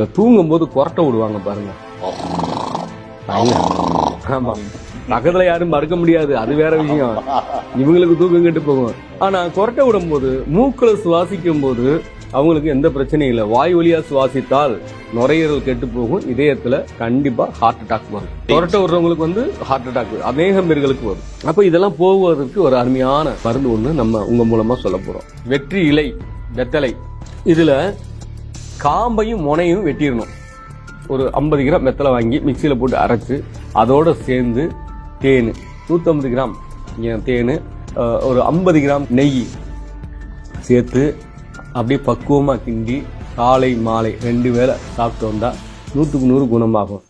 இந்த தூங்கும் போது கொரட்டை விடுவாங்க பாருங்க. ஆமா, பக்கத்துல யாரும் மறுக்க முடியாது, அது வேற விஷயம். இவங்களுக்கு தூக்கம் கெட்டு போகும். ஆனா கொரட்டை விடும் போது மூக்குல சுவாசிக்கும் போது அவங்களுக்கு எந்த பிரச்சனையும் இல்லை. வாய் வழியா சுவாசித்தால் நுரையீரல் கெட்டு போகும், இதயத்துல கண்டிப்பா ஹார்ட் அட்டாக் வரும். கொரட்டை விடுறவங்களுக்கு ஹார்ட் அட்டாக் அநேகம் பேர்களுக்கு வரும். அப்ப இதெல்லாம் போவதற்கு ஒரு அருமையான மருந்து ஒண்ணு நம்ம உங்க மூலமா சொல்ல போறோம். வெற்றி இலை வெத்தலை, இதுல காம்பையும் முனையும் வெட்டிடணும். ஒரு 50 கிராம் வெத்தலை வாங்கி மிக்சியில போட்டு அரைச்சு அதோட சேர்ந்து தேன் 150 கிராம் தேன், ஒரு 50 கிராம் நெய் சேர்த்து அப்படியே பக்குவமா கிண்டி காலை மாலை 2 வேளை சாப்பிட்டு வந்தா 100க்கு 100 குணமாகும்.